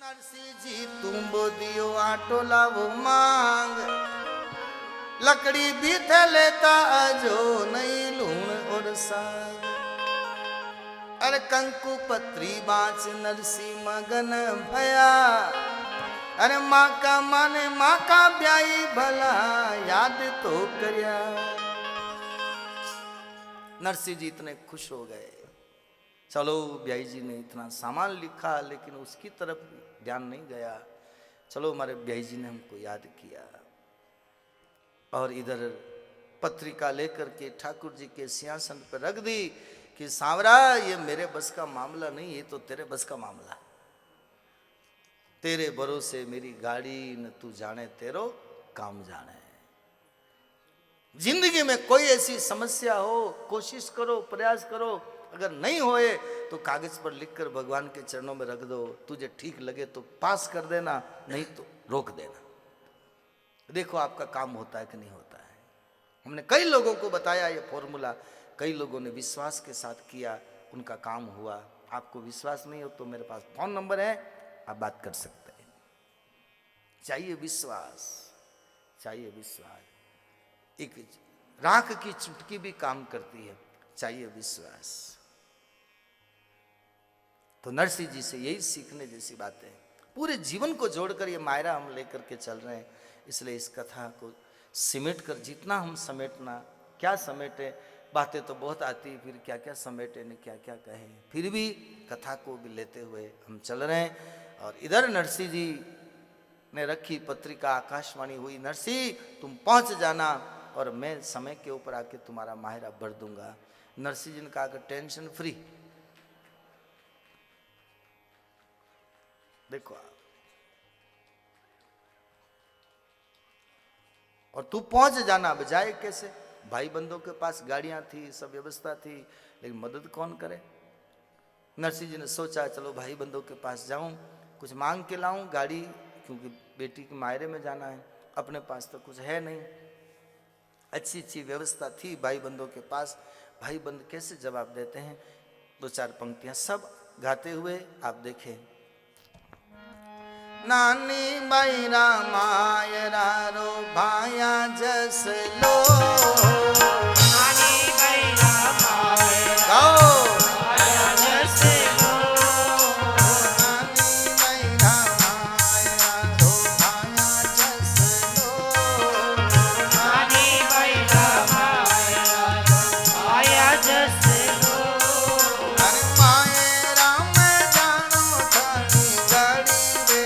नरसिंह जी तुम बोदियो आटो लावो मांग, लकड़ी भी थे लेता अजो नहीं लूण और साग। अरे कंकु पत्री बाँच नरसिंह मगन भया, अरे माँ का माने माँ का ब्याई भला याद तो करया। नरसिंह जी इतने खुश हो गए, चलो ब्याई जी ने इतना सामान लिखा लेकिन उसकी तरफ ध्यान नहीं गया, चलो हमारे ब्याई जी ने हमको याद किया। और इधर पत्रिका लेकर के ठाकुर जी के सिंहासन पर रख दी कि सांवरा ये मेरे बस का मामला नहीं, ये तो तेरे बस का मामला। तेरे भरोसे मेरी गाड़ी न तू जाने तेरो काम जाने। जिंदगी में कोई ऐसी समस्या हो, कोशिश करो, प्रयास करो, अगर नहीं होए तो कागज पर लिखकर भगवान के चरणों में रख दो। तुझे ठीक लगे तो पास कर देना, नहीं तो रोक देना। देखो आपका काम होता है कि नहीं होता है। हमने कई लोगों को बताया ये फॉर्मूला, कई लोगों ने विश्वास के साथ किया, उनका काम हुआ। आपको विश्वास नहीं हो तो मेरे पास फोन नंबर है, आप बात कर सकते हैं। चाहिए विश्वास, चाहिए विश्वास। एक राख की चुटकी भी काम करती है, चाहिए विश्वास। तो नरसिंह जी से यही सीखने जैसी बात है। पूरे जीवन को जोड़कर ये मायरा हम लेकर के चल रहे हैं, इसलिए इस कथा को सिमेट कर जितना हम समेटना, क्या समेटे, बातें तो बहुत आती, फिर क्या क्या समेटे ने क्या क्या कहे, फिर भी कथा को भी लेते हुए हम चल रहे हैं। और इधर नरसिंह जी ने रखी पत्रिका, आकाशवाणी हुई, नरसिंह तुम पहुंच जाना और मैं समय के ऊपर आके तुम्हारा मायरा भर दूंगा। नरसिंह जी ने कहा कि टेंशन फ्री। देखो आप, और तू पहुंच जाना। अब जाए कैसे? भाई बंधुओं के पास गाड़ियां थी, सब व्यवस्था थी, लेकिन मदद कौन करे? नरसिंह जी ने सोचा चलो भाई बंधुओं के पास जाऊं, कुछ मांग के लाऊं गाड़ी, क्योंकि बेटी के मायरे में जाना है, अपने पास तो कुछ है नहीं। अच्छी अच्छी व्यवस्था थी भाई बंधुओं के पास। भाई बंधु कैसे जवाब देते हैं? दो चार पंक्तियां सब गाते हुए आप देखें। नानी बैरा मायरा रो भाया जस लो, नानी बैरा मायरा भाया जस लो, नानी बैरा मायरा रो भाया जस लो, नानी बैरा मायरा रो भाया जस लो। अरे मायरा मैं जानो थारी गाड़ी रे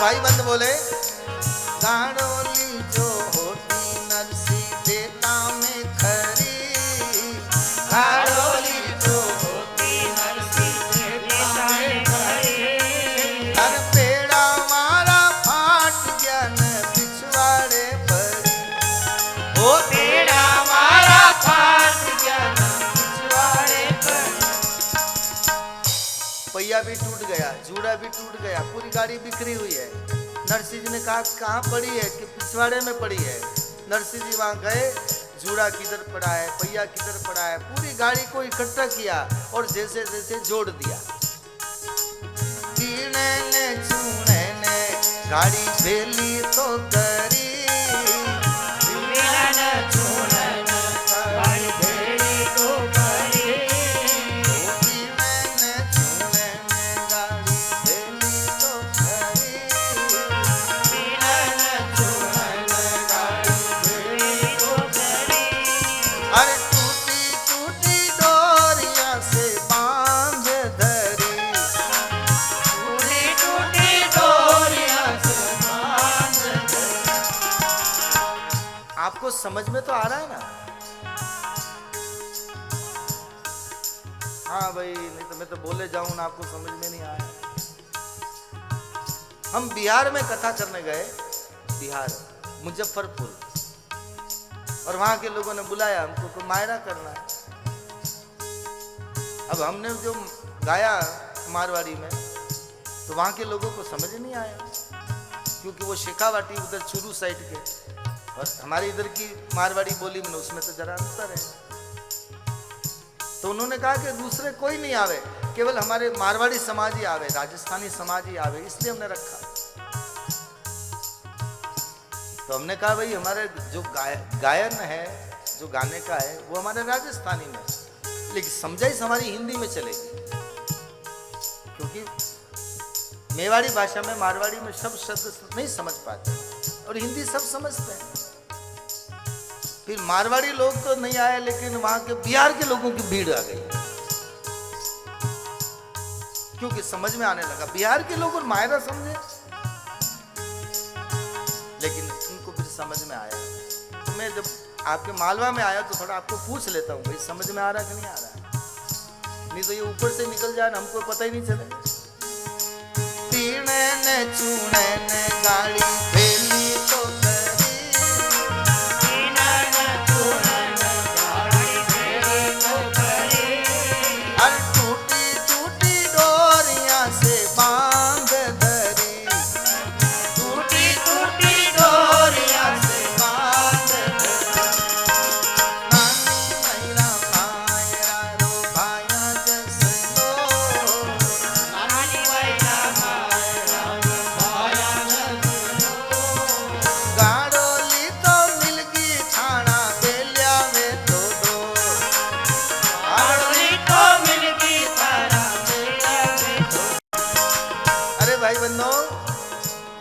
भाई बंद बोले, गाड़ोली जो होती नरसिंह देता में खरी, गाड़ोली जो होती नरसिंह देता में खरी। हर पेड़ा मारा फाट गया न पिछवाड़े परी, ओ पेड़ा मारा फाट गया न पिछवाड़े परी। पहिया भी टूट गया, जूड़ा भी टूट गया, पूरी गाड़ी बिखरी हुई है। नरसिंह जी ने कहा कहाँ पड़ी है? कि पिछवाड़े में पड़ी है। नरसिंह जी वहां गए, जूड़ा किधर पड़ा है, पहिया किधर पड़ा है, पूरी गाड़ी को इकट्ठा किया और जैसे जैसे जोड़ दिया। कीने ने चूने ने गाड़ी बेली तो करी, कीने ने चूने ने गाड़ी बेली तो करी, कीने ने चूने ने गाड़ी बेली तो करी, कीने ने चूने ने गाड़ी बेली तो करी। अरे टूटी टूटी डोरिया से बांध धरी, टूटी टूटी डोरिया से बांध धरी। आपको समझ में तो आ रहा है ना? हाँ भाई, नहीं तो मैं तो बोले जाऊं ना, आपको समझ में नहीं आया। हम बिहार में कथा करने गए, बिहार मुजफ्फरपुर, और वहां के लोगों ने बुलाया हमको, मायरा करना है। अब हमने जो गाया मारवाड़ी में तो वहाँ के लोगों को समझ नहीं आया, क्योंकि वो शेखावाटी उधर चुरू साइड के और हमारी इधर की मारवाड़ी बोली में उसमें तो जरा अंतर है। तो उन्होंने कहा कि दूसरे कोई नहीं आवे, केवल हमारे मारवाड़ी समाज ही आवे, राजस्थानी समाज ही आवे, इसलिए हमने रखा। तो हमने कहा भाई हमारे जो गायन है, जो गाने का है वो हमारे राजस्थानी में, लेकिन समझाइश हमारी हिंदी में चलेगी, क्योंकि मेवाड़ी भाषा में मारवाड़ी में सब शब्द नहीं समझ पाते और हिंदी सब समझते हैं। फिर मारवाड़ी लोग तो नहीं आए, लेकिन वहां के बिहार के लोगों की भीड़ आ गई, क्योंकि समझ में आने लगा। बिहार के लोग और मायरा समझे, लेकिन उनको फिर समझ में आया। तो मैं जब आपके मालवा में आया तो थोड़ा आपको पूछ लेता हूँ, भाई समझ में आ रहा कि नहीं आ रहा, नहीं तो ये ऊपर से निकल जाए ना, हमको पता ही नहीं चलेगा। चूड़न गाड़ी भेली तो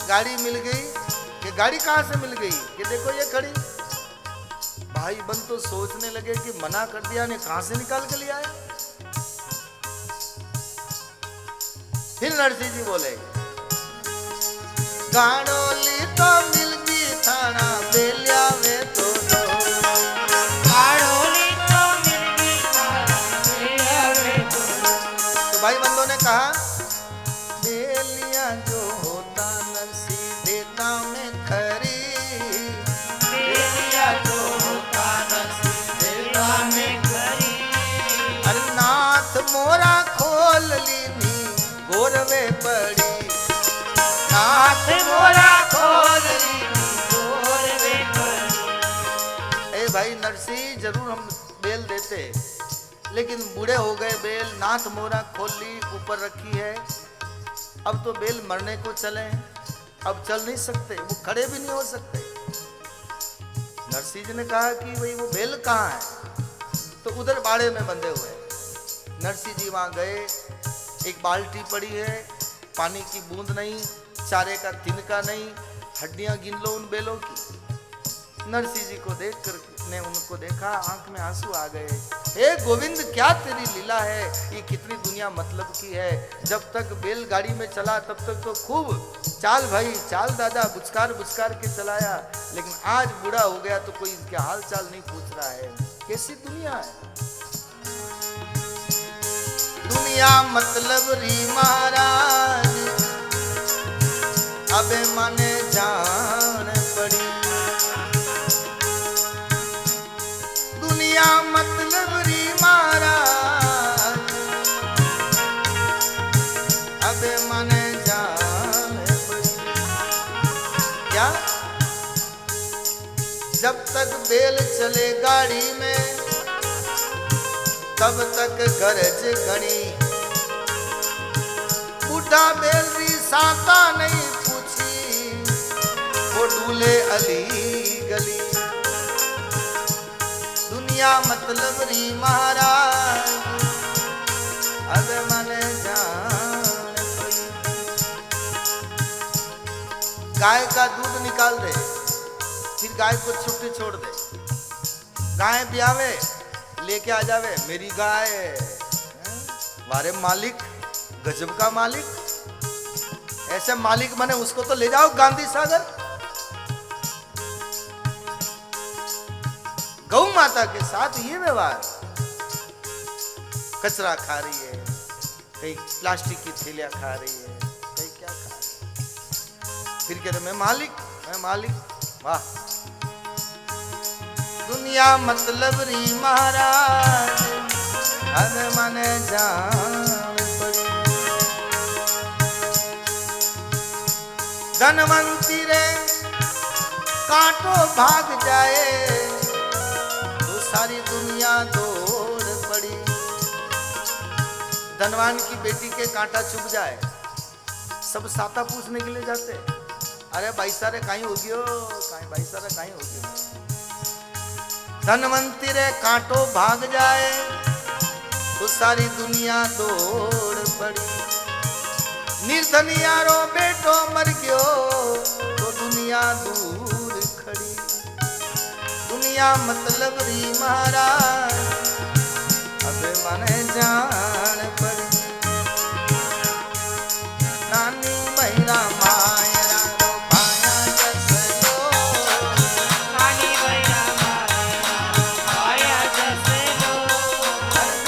गाड़ी मिल गई कि गाड़ी कहां से मिल गई कि देखो ये खड़ी। भाई बन तो सोचने लगे कि मना कर दिया ने कहां से निकाल के लिया है। फिर नरसिंह जी बोले गाड़ोली तो मिल गई थाना बेलिया में तो गाड़ोली तो मिल गई थाना बेलिया में तो भाई बंदों ने कहा बेलिया जो होता नरसिंह देता में खरी बेलिया जो होता नरसिंह देता में खरी अरे नाथ मोरा खोल ली गोरवे पड़ी नाथ मोरा खोल ली गोरवे पड़ी। ए भाई नरसिंह जरूर हम बेल देते, लेकिन बूढ़े हो गए बेल, नाथ मोरा खोल ली ऊपर रखी है। अब तो बेल मरने को चले, अब चल नहीं सकते, वो खड़े भी नहीं हो सकते। नरसिंह जी ने कहा कि भाई वो बेल कहाँ है, तो उधर बाड़े में बंधे हुए। नरसिंह जी वहां गए, एक बाल्टी पड़ी है, पानी की बूंद नहीं, चारे का तिनका नहीं, हड्डियां गिन लो उन बेलों की। नरसिंह जी को देखकर ने उनको देखा, आंख में आंसू आ गए। हे गोविंद क्या तेरी लीला है, ये कितनी दुनिया मतलब की है। जब तक बैलगाड़ी में चला तब तक तो खूब चाल भाई चाल दादा बुचकार बुचकार के चलाया, लेकिन आज बूढ़ा हो गया तो कोई इसके हाल चाल नहीं पूछ रहा है। कैसी दुनिया है, दुनिया मतलब री महाराज अबे माने जान पड़ी। दुनिया मतलब री महाराज अबे माने जान पड़ी। क्या जब तक बैल चले गाड़ी में तब तक गरज घनी, बूढ़ा बैल साका नहीं पूछी, वो डूले अली गली। दुनिया मतलब री महाराज अब मन जान पड़ी। गाय का दूध निकाल दे, फिर गाय को छुट्टी छोड़ दे, गाय ब्यावे लेके आ जावे, मेरी गाय वारे मालिक गजब का मालिक, ऐसे मालिक बने उसको तो ले जाओ गांधी सागर। गौ माता के साथ ये व्यवहार, कचरा खा रही है, कहीं प्लास्टिक की थैलियां खा रही है, कहीं क्या खा रही है, फिर कह रहे मैं मालिक। वाह, दुनिया मतलब री महाराज अरे मने जान पड़ी। धनवंती रे कांटो भाग जाए तो सारी दुनिया दौड़ पड़ी। धनवान की बेटी के कांटा चुभ जाए, सब साता पूछने के लिए जाते, अरे भाई सारे कहीं हो गयो, कहीं भाई सारे कहीं हो गयो। धनवंती रे कांटो भाग जाए तो सारी दुनिया दौड़ पड़ी। निर्धनियारो बेटो मर गयो तो दुनिया दूर खड़ी। दुनिया मतलब री महाराज अब मने जान पड़ी। नानी महिला मायरा रो पाया जसलो, नानी महिला माया जसलो।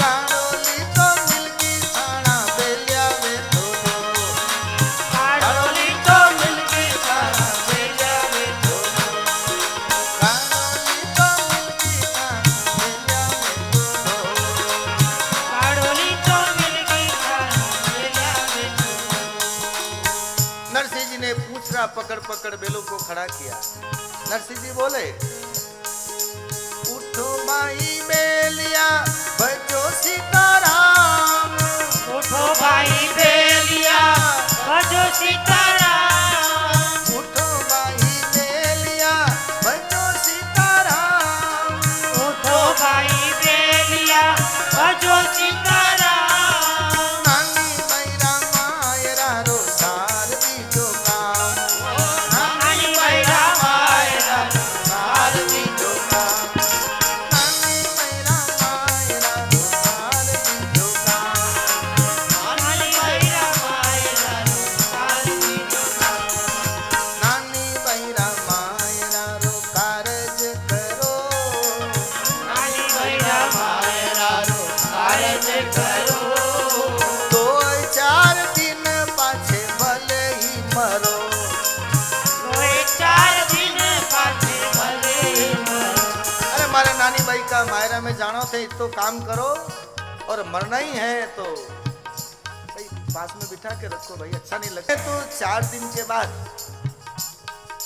गाड़ोली तो मिलगी थाना बेलिया वे तो दो। काडोली तो मिलके थाना बेलिया वे तो दो। गाड़ोली तो मिलगी थाना बेलिया वे तो दो। काडोली तो मिलके थाना बेलिया वे तो दो। नरसिंह जी ने पूछड़ा पकड़ पकड़ बेलों को खड़ा किया। नरसिंह जी बोले, उठो माई बेलिया बजो सीताराम। उठो भाई बेलिया बजो सीताराम। उठो माई बेलिया बजो सीताराम। उठो भाई बेलिया बजो सीताराम। नानी मैरा मायरा रो सारदी जो काम। नानी महिला माया सारदी जो काम। नानी मैरा मायरा रो सारदी जो काम। नानी महिला माया साली जो नानी मैरा मायरा रो कारज करो। नानी महिला माया कारज करो। दो चार दिन पाछे भले ही मरो। कोई 4 दिन पाछे भले मरो। अरे मारे नानी भाई का मायरा में जानो थे तो काम करो, और मरना ही है तो भाई पास में बिठा के रखो भाई, अच्छा नहीं लगता। तो 4 दिन के बाद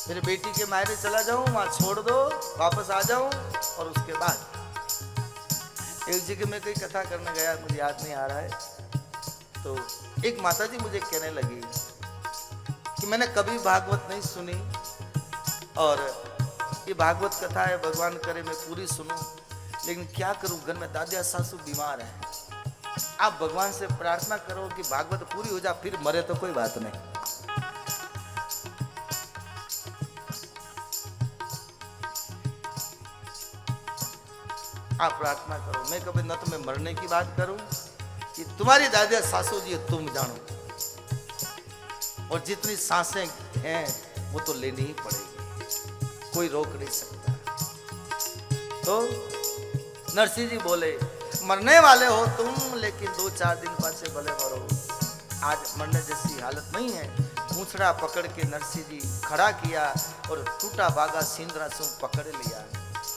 मेरे बेटी के मायरे चला जाऊं, वहां छोड़ दो, वापस आ जाऊं। और उसके बाद एक जगह में कोई कथा करने गया, मुझे याद नहीं आ रहा है, तो एक माता जी मुझे कहने लगी कि मैंने कभी भागवत नहीं सुनी, और ये भागवत कथा है, भगवान करे मैं पूरी सुनूं, लेकिन क्या करूं, घर में दादिया सासू बीमार है। आप भगवान से प्रार्थना करो कि भागवत पूरी हो जाए, फिर मरे तो कोई बात नहीं। आप प्रार्थना करो, मैं कभी न तो मैं मरने की बात करूं, कि तुम्हारी दादिया सासू जी तुम जानो, और जितनी सांसें हैं वो तो लेनी ही पड़ेगी, कोई रोक नहीं सकता। तो नरसिंह जी बोले, मरने वाले हो तुम, लेकिन 2-4 दिन पाछे भले मरो, आज मरने जैसी हालत नहीं है। पूंछड़ा पकड़ के नरसिंह जी खड़ा किया और टूटा बागा सिंदरा से पकड़ लिया।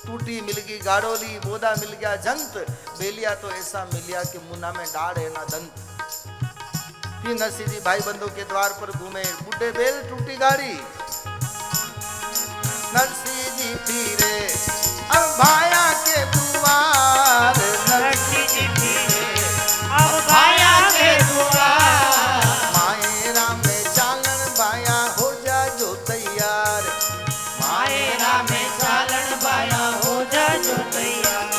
टूटी मिल गई गाड़ोली, बोदा मिल गया जंत, बेलिया तो ऐसा मिलिया कि मुन्ना में डाढ़ है ना दंत। फिर नरसिंह जी भाई बंधु के द्वार पर घूमे, बूढ़े बेल टूटी गाड़ी। नरसिंह जी फिरे अब भाया के द्वार। नरसिंह जी फिरे अब भाया के द्वार। मायरा में चालन भाया हो जा जो तैयार। मायरा में चालन भाया हो जा जो तैयार।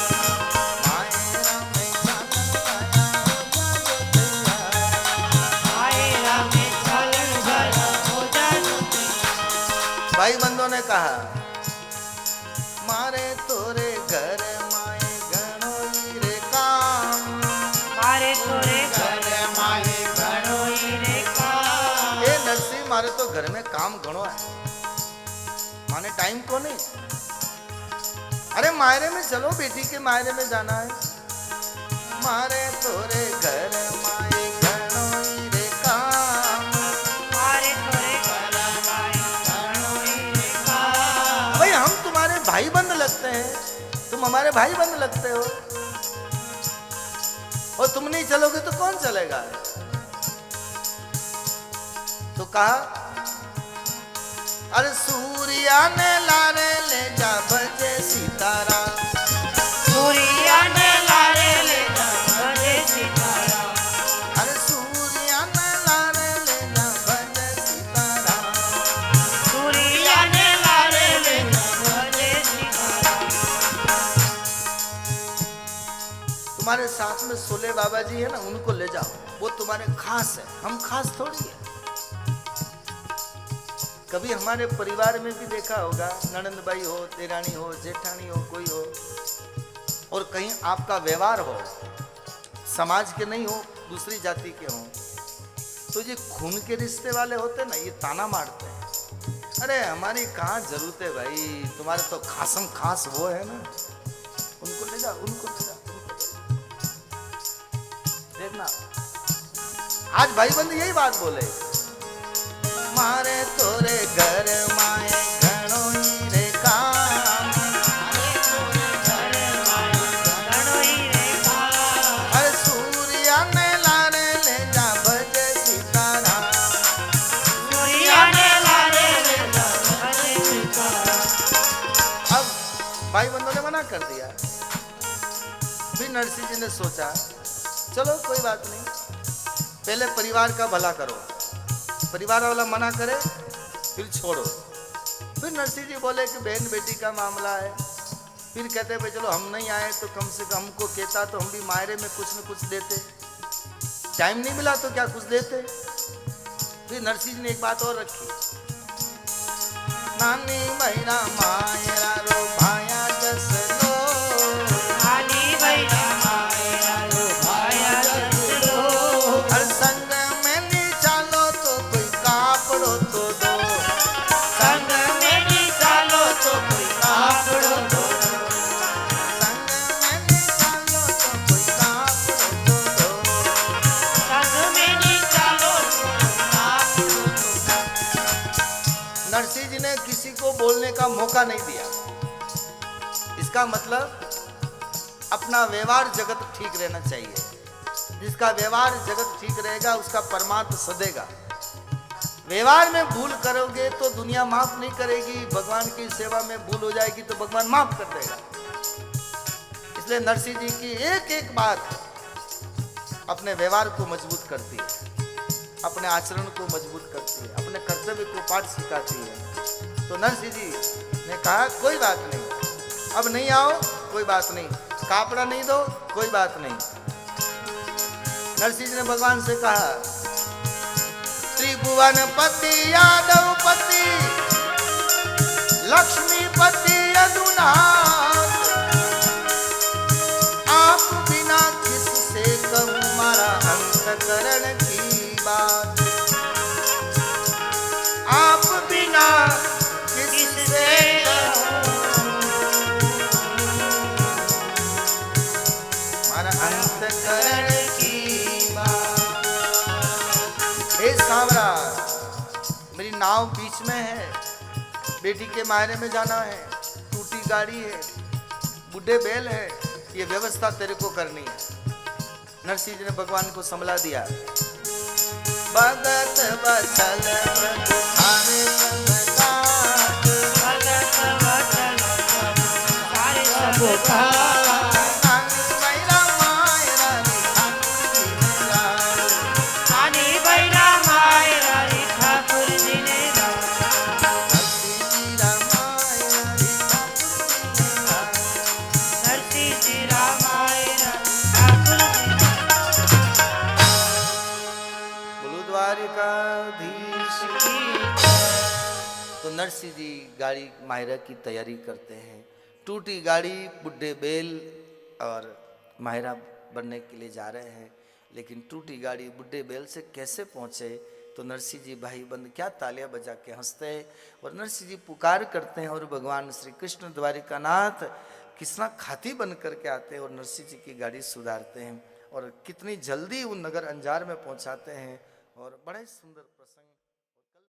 मायरा में चालन भाया हो जा जो तैयार। मायरा में चालन भाया हो जा जो तैयार। भाई बंधुओं ने कहा, मारे तोरे घर माए घणो रे काम। मारे तोरे घर माए घणो रे काम। ए नरसिंह, मारे तो घर में काम घणो है, माने टाइम को नहीं। अरे मायरे में चलो, बेटी के मायरे में जाना है। मारे तोरे घर माए घणो रे काम। मारे तोरे घर माए घणो रे काम। भाई हम तुम्हारे भाई बंद लगते हैं, तुम हमारे भाई बंद लगते हो। तुम नहीं चलोगे तो कौन चलेगा? तो कहा, अरे सूर्या ने लारे ले जा भजे सीताराम, सूर्या ने लारे ले जा भजे सीताराम, अरे सूर्या ने लारे ले जा भजे सीताराम, सूर्या ने लारे ले जा भजे सीताराम। तुम्हारे साथ में सोले बाबा जी है ना, उनको ले जाओ, वो तुम्हारे खास है, हम खास थोड़ी है। कभी हमारे परिवार में भी देखा होगा, ननंद भाई हो, देरानी हो, जेठानी हो, कोई हो, और कहीं आपका व्यवहार हो, समाज के नहीं हो, दूसरी जाति के हो, तो ये खून के रिश्ते वाले होते ना, ये ताना मारते हैं, अरे हमारी कहाँ जरूरत है भाई, तुम्हारे तो खासम खास वो है ना, उनको ले जाओ, उनको ले जाओ, देखना। आज भाईबंद यही बात बोले, मारे तोरे घर माए घणो ही रे काम, अरे सूर्या ने लारे ले जा भजे सीताराम, सूर्या ने लारे ले जा भजे सीताराम। अब भाई बंधुओं ने मना कर दिया। फिर नरसिंह जी ने सोचा, चलो कोई बात नहीं, पहले परिवार का भला करो, परिवार वाला मना करे फिर छोड़ो। फिर नरसिंह जी बोले कि बहन बेटी का मामला है, फिर कहते भाई चलो हम नहीं आए तो कम से कम हमको कहता तो हम भी मायरे में कुछ न कुछ देते, टाइम नहीं मिला तो क्या कुछ देते। फिर नरसिंह जी ने एक बात और रखी, नानी महिना मायरा रो भाया जस लो, नानी महिना मायरा रो भाया जस लो, हर संग में नहीं चालो तो कोई कापड़ो तो दो, संग में नहीं चालो तो कोई कापड़ो तो दो, संग में नहीं चालो तो कोई कापड़ो तो दो, संग में नहीं चालो तो कोई कापड़ो तो दो। नरसिंह जी ने किसी को बोलने का मौका नहीं दिया। इसका मतलब अपना व्यवहार जगत ठीक रहना चाहिए, जिसका व्यवहार जगत ठीक रहेगा उसका परमात्मा सदेगा। व्यवहार में भूल करोगे तो दुनिया माफ नहीं करेगी, भगवान की सेवा में भूल हो जाएगी तो भगवान माफ कर देगा। इसलिए नरसिंह जी की एक एक बात अपने व्यवहार को मजबूत करती है, अपने आचरण को मजबूत करती है, अपने कर्तव्य को पाठ सिखाती है। तो नरसिंह जी ने कहा कोई बात नहीं, अब नहीं आओ कोई बात नहीं, कापड़ा नहीं दो कोई बात नहीं। नरसिंह जी ने भगवान से कहा, त्रिभुवन पति यादव पति लक्ष्मीपति यदुनाथ, आप बिना किससे कहूँ मारा अंतकरण की बात, आप बिना किससे मारा अंतकरण की बात। हे सांवरा, मेरी नाव बीच में है, बेटी के मायने में जाना है, टूटी गाड़ी है, बुढ़े बैल है, ये व्यवस्था तेरे को करनी है। नरसिंह जी ने भगवान को संभला दिया। भगत वत्सल प्रभु थारे सब काज, भगत वत्सल प्रभु थारे सब काज, नानी बैरा मायरा रे ठाकुर जी ने नरसिंह जी रामायण ठाकुर जी बोलो द्वारिकाधीश की। तो नरसिंह जी गाड़ी मायरा की तैयारी करते हैं, टूटी गाड़ी, बुढ़े बैल और मायरा बनने के लिए जा रहे हैं। लेकिन टूटी गाड़ी बुढ़े बैल से कैसे पहुंचे, तो नरसिंह जी भाई बंद क्या तालियां बजा के हंसते हैं और नरसिंह जी पुकार करते हैं और भगवान श्री कृष्ण द्वारिकानाथ किसना खाती बन करके आते हैं और नरसिंह जी की गाड़ी सुधारते हैं और कितनी जल्दी वो नगर अंजार में पहुंचाते हैं। और बड़ा ही सुंदर प्रसंग।